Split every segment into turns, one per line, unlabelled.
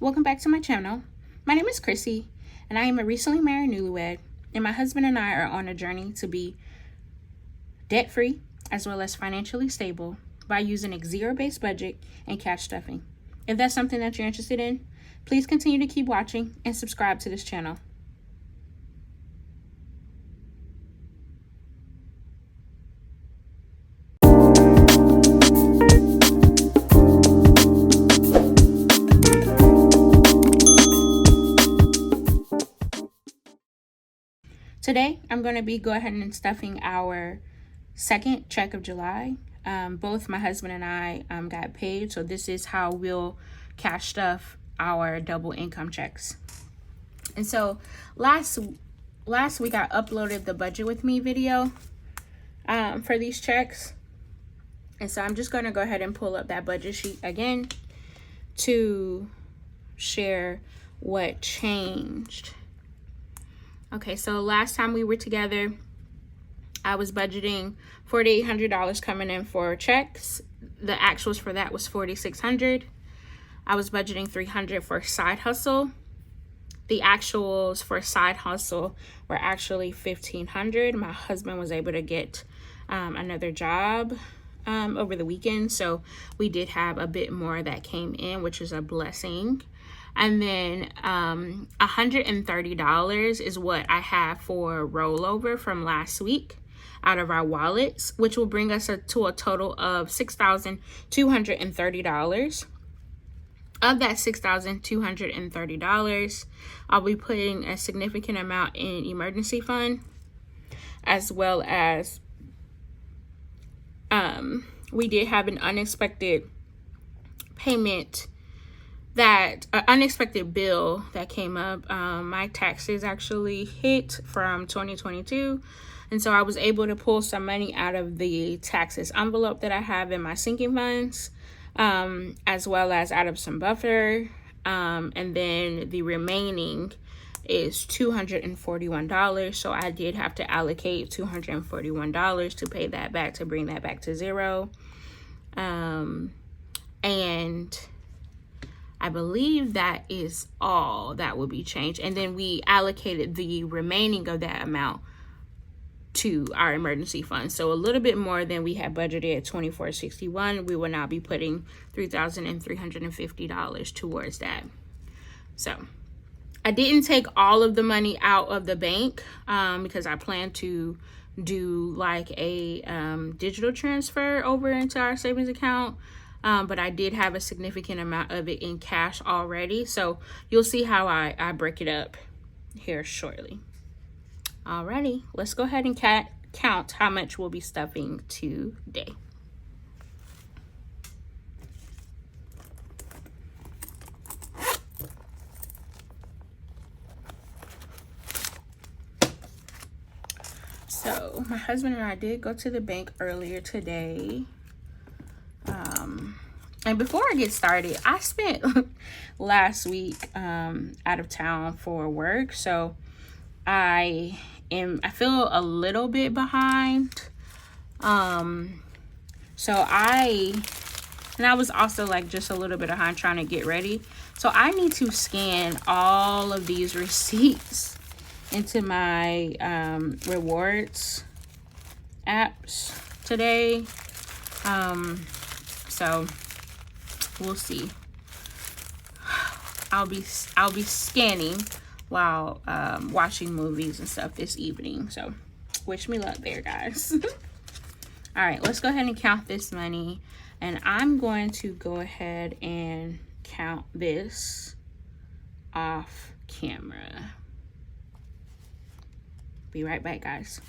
Welcome back to my channel. My name is Chrissy, and I am a recently married newlywed, and my husband and I are on a journey to be debt-free as well as financially stable by using a zero-based budget and cash stuffing. If that's something that you're interested in, please continue to keep watching and subscribe to this channel. Today, I'm going to be go ahead and stuffing our second check of July. Both my husband and I got paid, so this is how we'll cash stuff our double income checks. And so last week I uploaded the budget with me video for these checks. And so I'm just going to go ahead and pull up that budget sheet again to share what changed. Okay, so last time we were together, I was budgeting $4,800 coming in for checks. The actuals for that was $4,600. I was budgeting $300 for side hustle. The actuals for side hustle were actually $1,500. My husband was able to get another job over the weekend, so we did have a bit more that came in, which is a blessing. And then $130 is what I have for rollover from last week out of our wallets, which will bring us to a total of $6,230. Of that $6,230, I'll be putting a significant amount in emergency fund, as well as we did have an unexpected payment, unexpected bill that came up. My taxes actually hit from 2022, and so I was able to pull some money out of the taxes envelope that I have in my sinking funds, as well as out of some buffer, and then the remaining is $241. So I did have to allocate $241 to pay that back, to bring that back to zero. And I believe that is all that will be changed. And then we allocated the remaining of that amount to our emergency fund. So a little bit more than we had budgeted at $2,461. We will now be putting $3,350 towards that. So I didn't take all of the money out of the bank because I plan to do like a digital transfer over into our savings account. But I did have a significant amount of it in cash already. So you'll see how I break it up here shortly. Alrighty, let's go ahead and count how much we'll be stuffing today. So my husband and I did go to the bank earlier today. And before I get started, I spent last week out of town for work, so I feel a little bit behind. So I was also like just a little bit behind trying to get ready. So I need to scan all of these receipts into my rewards apps today. So we'll see. I'll be scanning while watching movies and stuff this evening. So wish me luck there, guys. All right, let's go ahead and count this money. And I'm going to go ahead and count this off camera. Be right back, guys.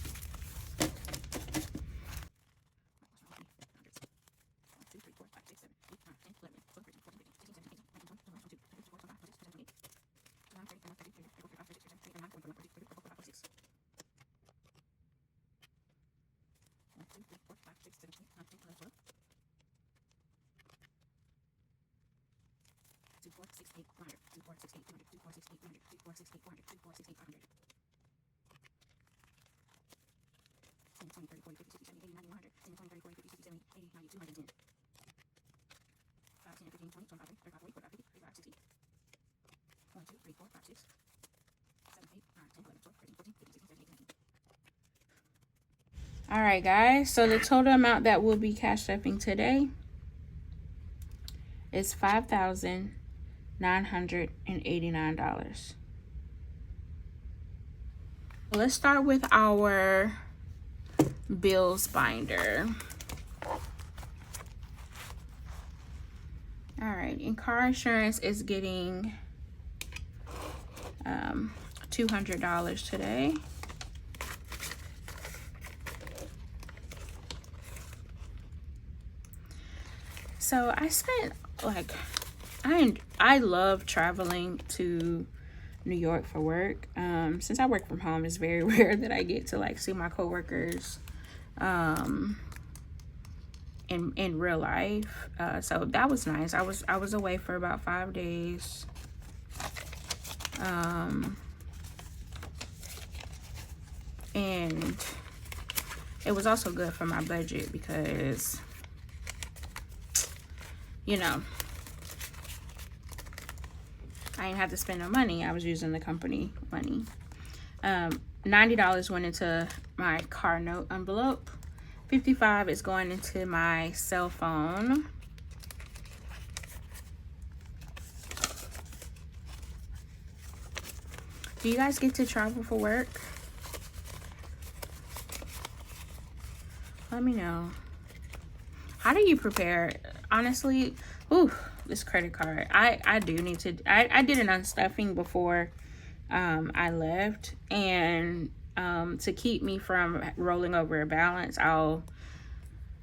4, 5, 6, 7, 8, 9, 10, 11, 12, 13, 14, 15, 16, 17, 18, 19. All right, guys. So the total amount that we'll be cash stuffing today is $5,989. Let's start with our bills binder. All right, and car insurance is getting $200 today. So I spent like, I love traveling to New York for work. Since I work from home, it's very rare that I get to like see my coworkers in real life. So that was nice. I was away for about 5 days. And it was also good for my budget because, you know, I didn't have to spend no money. I was using the company money. $90 went into my car note envelope. $55 is going into my cell phone. Do you guys get to travel for work? Let me know. How do you prepare? Honestly, this credit card. I do need to. I did an unstuffing before I left, and to keep me from rolling over a balance, I'll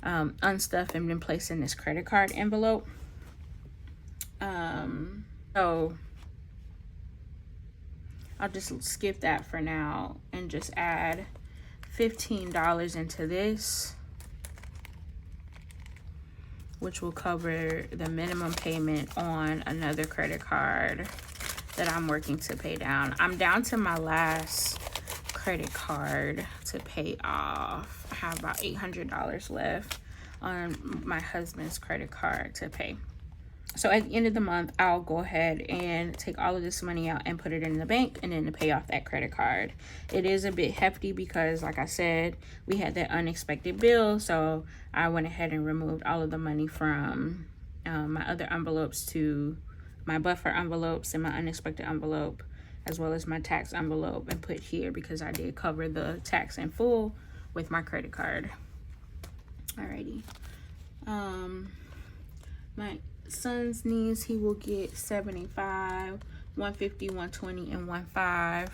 unstuff and then place in this credit card envelope. So I'll just skip that for now and just add $15 into this, which will cover the minimum payment on another credit card that I'm working to pay down. I'm down to my last credit card to pay off. I have about $800 left on my husband's credit card to pay. So at the end of the month, I'll go ahead and take all of this money out and put it in the bank and then to pay off that credit card. It is a bit hefty because, like I said, we had that unexpected bill. So I went ahead and removed all of the money from my other envelopes to my buffer envelopes and my unexpected envelope, as well as my tax envelope, and put here because I did cover the tax in full with my credit card. Alrighty. My son's needs, he will get $75, $150, $120, and $15.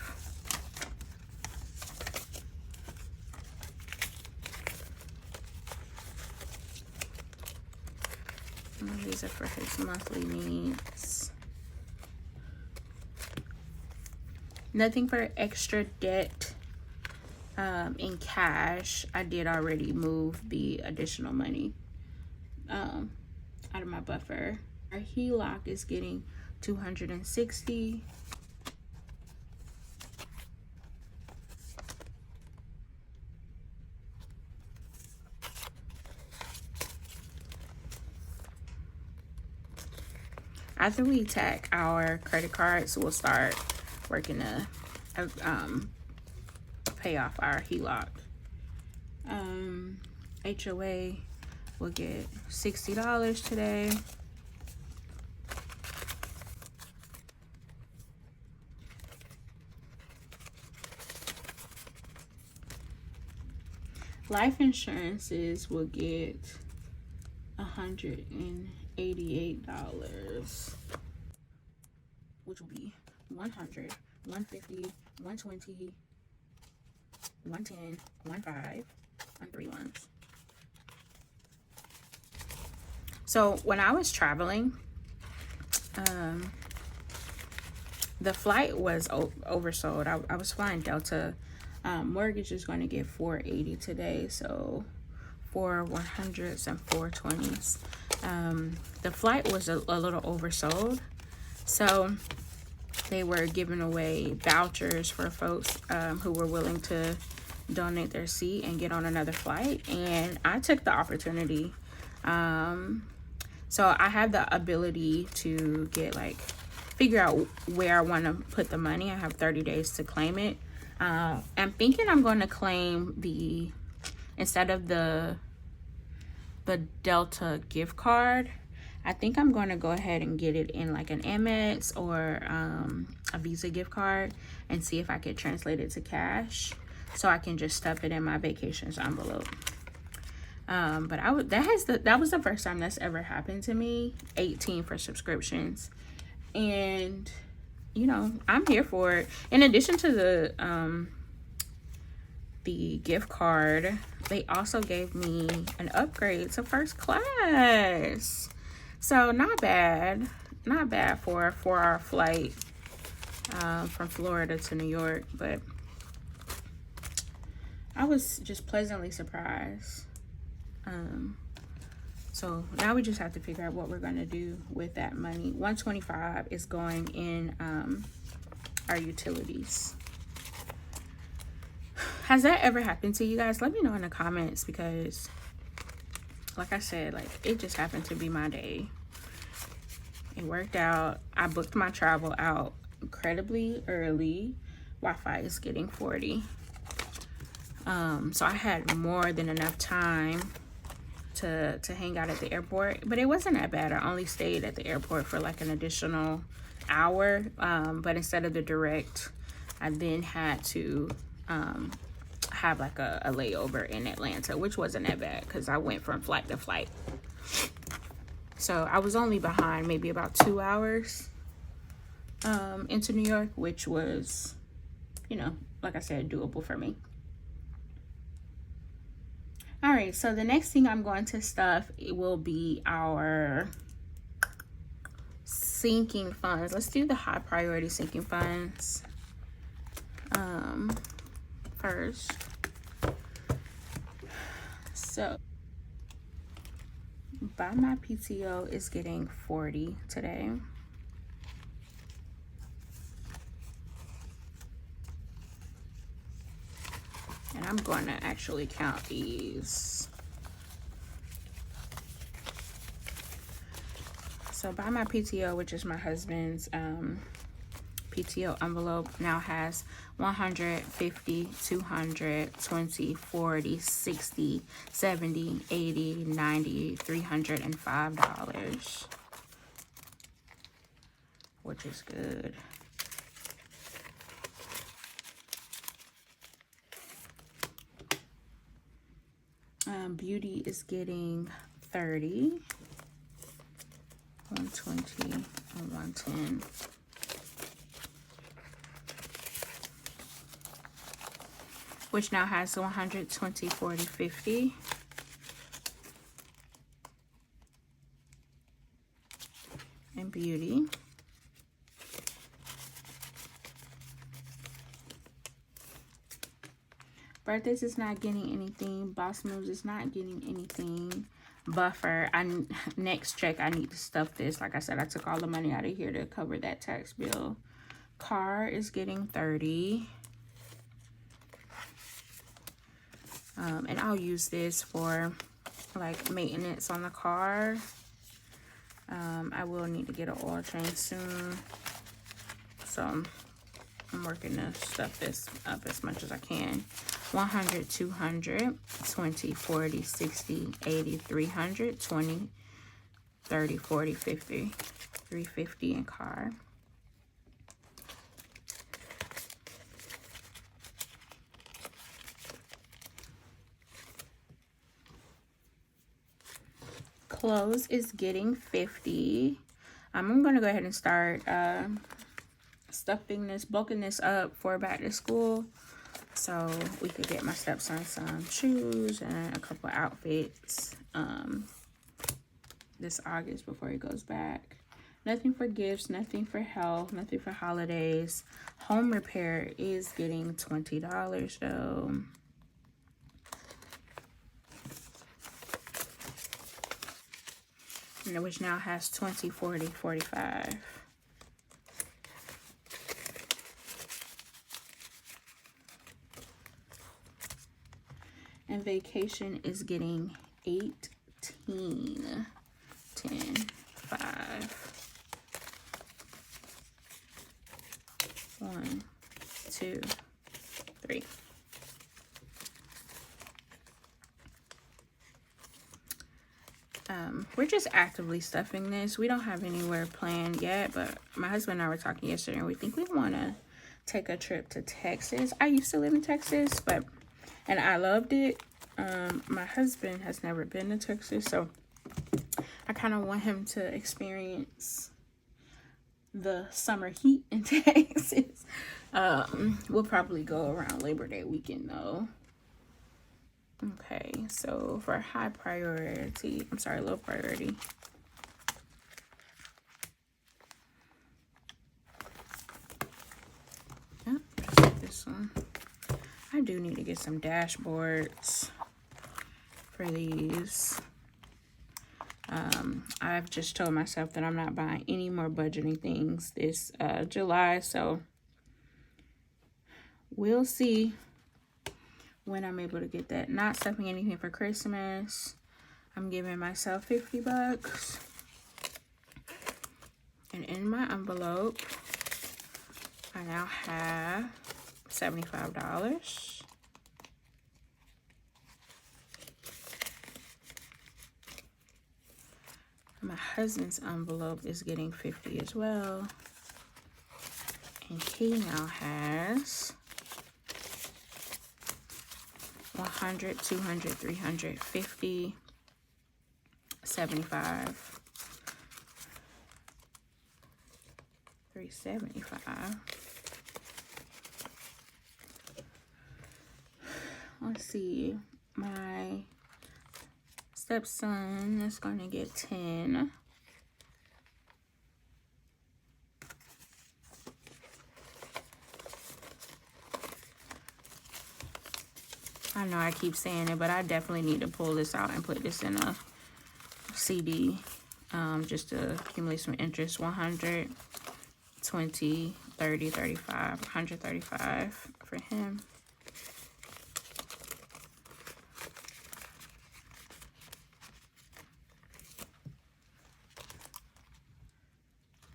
These are for his monthly needs. Nothing for extra debt in cash. I did already move the additional money out of my buffer. Our HELOC is getting $260. After we tag our credit cards, we'll start working to pay off our HELOC. HOA will get $60 today. Life insurances will get $188, which will be 100, 150, 120, 110, 15, and 3 ones. So when I was traveling, the flight was oversold. I was flying Delta. Mortgage is going to get $480 today, so 4 100s and 4 20s. The flight was a little oversold, so they were giving away vouchers for folks who were willing to donate their seat and get on another flight, and I took the opportunity. So I have the ability to get like figure out where I want to put the money. I have 30 days to claim it. I'm thinking I'm going to claim instead of the Delta gift card, I think I'm going to go ahead and get it in like an Amex or a Visa gift card and see if I can translate it to cash so I can just stuff it in my vacations envelope. But that was the first time that's ever happened to me. 18 for subscriptions, and you know, I'm here for it. In addition to the gift card, they also gave me an upgrade to first class. So not bad for a 4-hour flight from Florida to New York. But I was just pleasantly surprised. So now we just have to figure out what we're going to do with that money. $125 is going in our utilities. Has that ever happened to you guys? Let me know in the comments, because like I said, like, it just happened to be my day. It worked out. I booked my travel out incredibly early. Wi-Fi is getting 40. So I had more than enough time to hang out at the airport, but it wasn't that bad. I only stayed at the airport for like an additional hour, but instead of the direct, I then had to have like a layover in Atlanta, which wasn't that bad because I went from flight to flight. So I was only behind maybe about 2 hours into New York, which was, you know, like I said, doable for me. All right, so the next thing I'm going to stuff, it will be our sinking funds. Let's do the high priority sinking funds first. So buy my PTO is getting 40 today. And I'm going to actually count these. So buy my PTO, which is my husband's PTO envelope, now has 100, 50, 200, 20, 40, 60, 70, 80, 90, $305, which is good. Beauty is getting 30, 120, and 110. Which now has 100, 20, 40, 50. And beauty. Birthdays is not getting anything. Boss moves is not getting anything. Buffer, next check I need to stuff this. Like I said, I took all the money out of here to cover that tax bill. Car is getting 30. And I'll use this for like maintenance on the car. I will need to get an oil change soon, so I'm working to stuff this up as much as I can. 100, 200, 20, 40, 60, 80, 300, 20, 30, 40, 50, 350 in car. Clothes is getting 50. I'm gonna go ahead and start bulking this up for back to school, so we could get my stepson some shoes and a couple outfits this August before he goes back. Nothing for gifts, nothing for health, nothing for holidays. Home repair is getting $20 though. Which now has 20, 40, 45. And vacation is getting 18, 10, 5. 1, 2, 3. We're just actively stuffing this. We don't have anywhere planned yet, but my husband and I were talking yesterday, and we think we want to take a trip to Texas. I used to live in Texas, and I loved it. My husband has never been to Texas, so I kind of want him to experience the summer heat in Texas. We'll probably go around Labor Day weekend though. Okay, so for low priority. Yep, just this one. I do need to get some dashboards for these. I've just told myself that I'm not buying any more budgeting things this July, so we'll see when I'm able to get that. Not stuffing anything for Christmas. I'm giving myself $50. And in my envelope, I now have $75. My husband's envelope is getting $50 as well. And he now has 100, 200, 350, 75, 375. Let's see, my stepson is going to get 10. I know I keep saying it, but I definitely need to pull this out and put this in a CD just to accumulate some interest. 100, 20, 30, 35, 135 for him.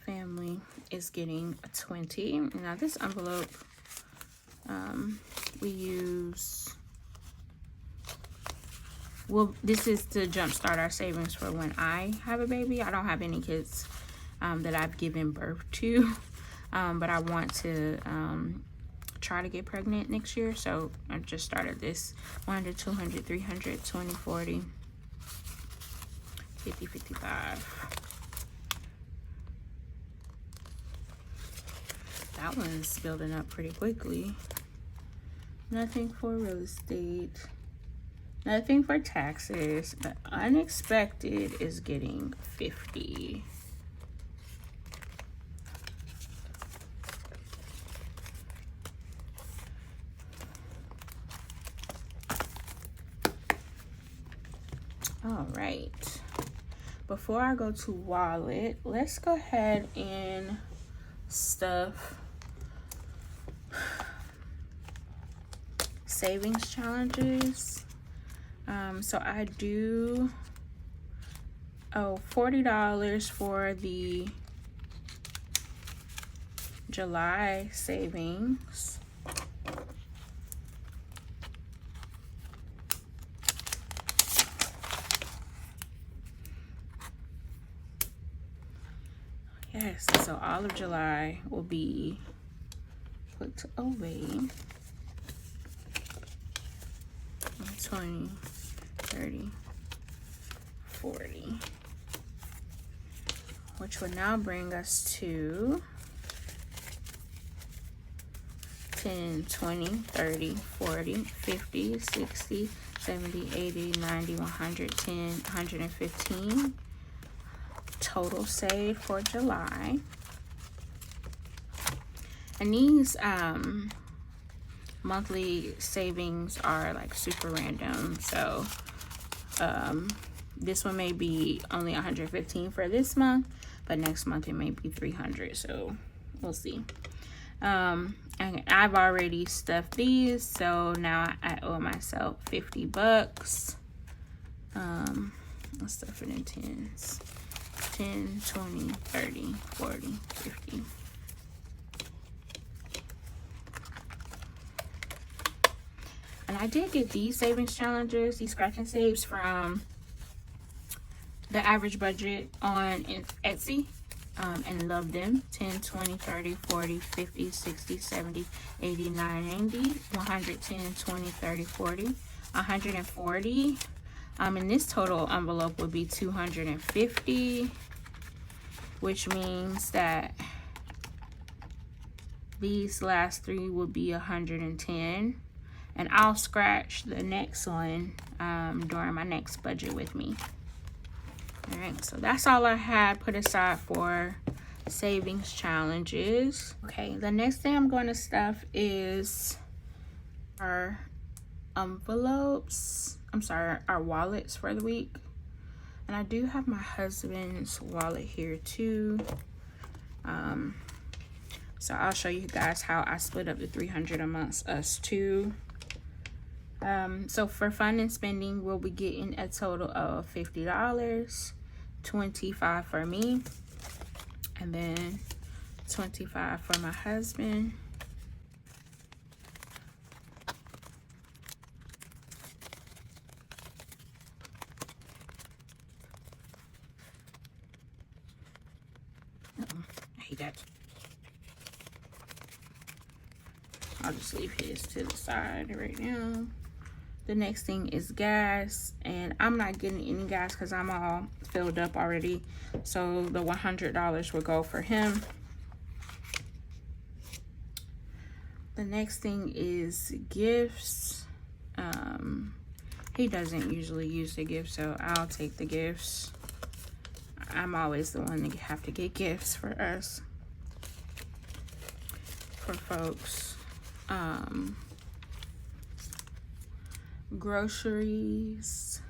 Family is getting a 20. Now this envelope, we use, well, this is to jumpstart our savings for when I have a baby. I don't have any kids that I've given birth to, but I want to try to get pregnant next year. So I just started this 100, 200, 300, 20, 40, 50, 55. That one's building up pretty quickly. Nothing for real estate. Nothing for taxes. But unexpected is getting 50. All right. Before I go to wallet, let's go ahead and stuff savings challenges. So I do $40 for the July savings. Yes, so all of July will be put away. 20, 30, 40, which would now bring us to 10, 20, 30, 40, 50, 60, 70, 80, 90, 110, 115 total saved for July. And these monthly savings are like super random, so this one may be only 115 for this month, but next month it may be 300, so we'll see. And I've already stuffed these, so now I owe myself $50. Let's stuff it in tens. 10, 20, 30, 40, 50. And I did get these savings challenges, these scratch and saves from the average budget on Etsy. And love them. 10, 20, 30, 40, 50, 60, 70, 80, 90, 110, 20, 30, 40, 140. And this total envelope would be 250, which means that these last three will be 110. And I'll scratch the next one during my next budget with me. All right, so that's all I had put aside for savings challenges. Okay, the next thing I'm going to stuff is our envelopes. I'm sorry, our wallets for the week. And I do have my husband's wallet here too. So I'll show you guys how I split up the $300 amongst us two. So for fun and spending, we'll be getting a total of $50. 25 for me, and then 25 for my husband. I hate that. I'll just leave his to the side right now. The next thing is gas, and I'm not getting any gas because I'm all filled up already. So the $100 will go for him. The next thing is gifts. He doesn't usually use the gifts, so I'll take the gifts. I'm always the one to have to get gifts for us, for folks. Groceries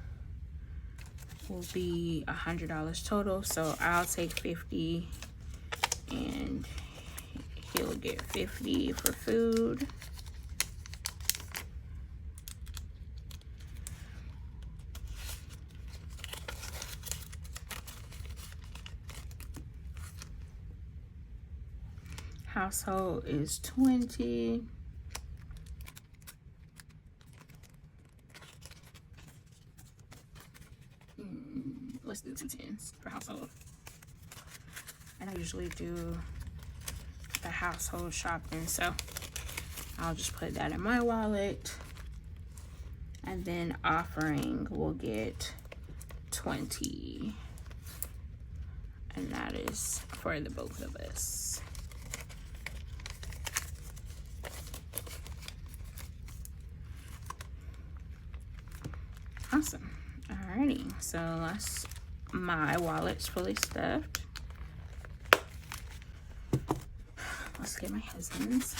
will be $100 total, so I'll take 50 and he'll get 50 for food. Household is 20. Let's do 2 tens for household. And I usually do the household shopping, so I'll just put that in my wallet. And then offering will get 20. And that is for the both of us. Awesome. Alrighty, so that's my wallet's fully stuffed. Let's get my husband's.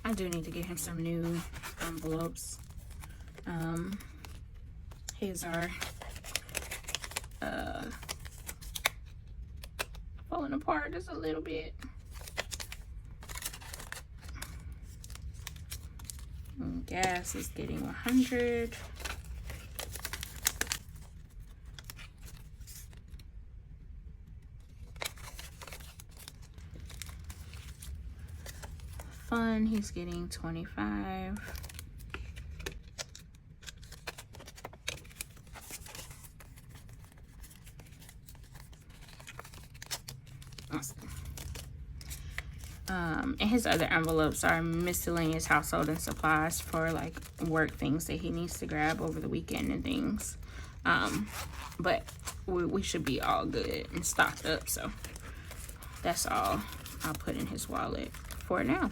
I do need to get him some new envelopes. His are falling apart just a little bit. And gas is getting 100. Fun, he's getting 25. Awesome. And his other envelopes are miscellaneous household and supplies for like work things that he needs to grab over the weekend and things. But we should be all good and stocked up, so that's all I'll put in his wallet for now.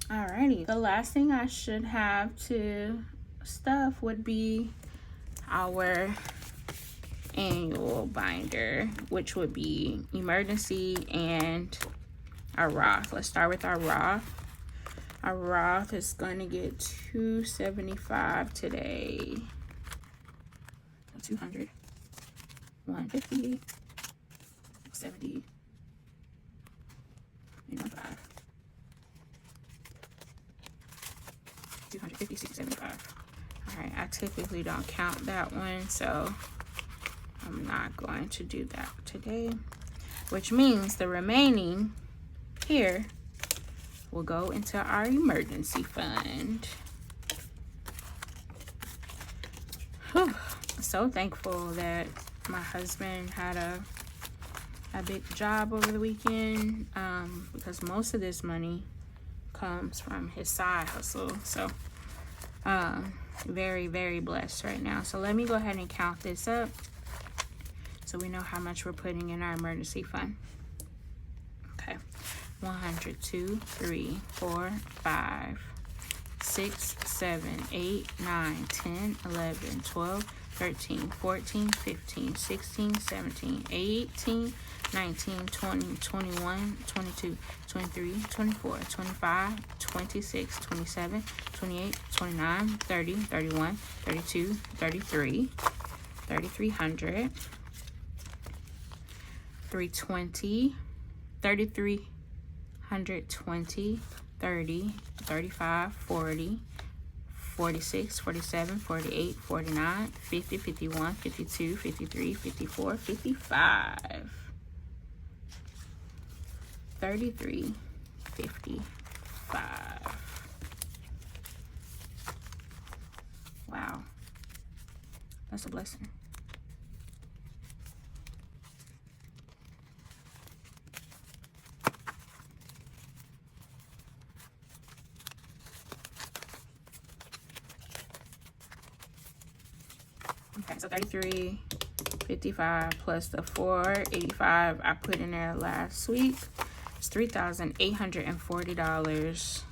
Alrighty, the last thing I should have to stuff would be our annual binder, which would be emergency and our Roth. Let's start with our Roth. Our Roth is going to get $275 today. 200, 150, 70, 5, 250, 75. All right, I typically don't count that one, so I'm not going to do that today, which means the remaining here will go into our emergency fund. Whew. So thankful that my husband had a big job over the weekend, because most of this money comes from his side hustle. So very, very blessed right now. So let me go ahead and count this up so we know how much we're putting in our emergency fund. Okay, 100, 2, 3, 4, 5, 6, 7, 8, 9, 10, 11, 12, 13, 14, 15, 16, 17, 18, 19, 20, 21, 22, 23, 24, 25, 26, 27, 28, 29, 30, 31, 32, 33, 3,300, 320, 3,320, 30, 35, 40, 46, 47, 48, 49, 50, 51, 52, 53, 54, 55, 33, 55. Wow, that's a blessing. Okay, so 33.55 plus the 485 I put in there last week. It's $3,840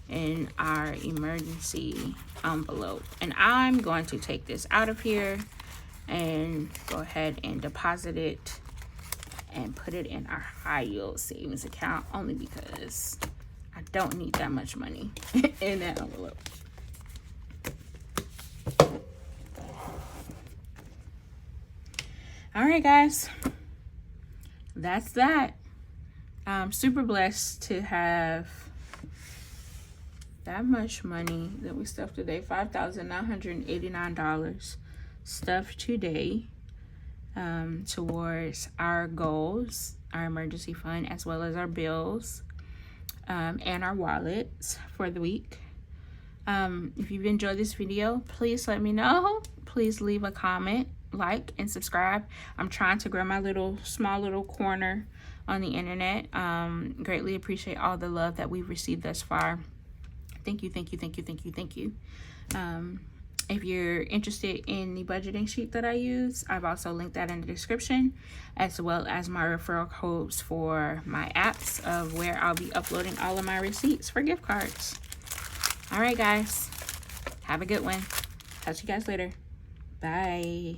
in our emergency envelope. And I'm going to take this out of here and go ahead and deposit it and put it in our high yield savings account, only because I don't need that much money in that envelope. All right, guys, that's that. I'm super blessed to have that much money that we stuffed today. $5,989 stuffed today towards our goals, our emergency fund, as well as our bills and our wallets for the week. If you've enjoyed this video, please let me know. Please leave a comment, like, and subscribe. I'm trying to grow my small little corner on the internet. Greatly appreciate all the love that we've received thus far. Thank you, thank you, thank you, thank you, thank you. If you're interested in the budgeting sheet that I use, I've also linked that in the description, as well as my referral codes for my apps of where I'll be uploading all of my receipts for gift cards. All right, guys, have a good one. Talk to you guys later. Bye.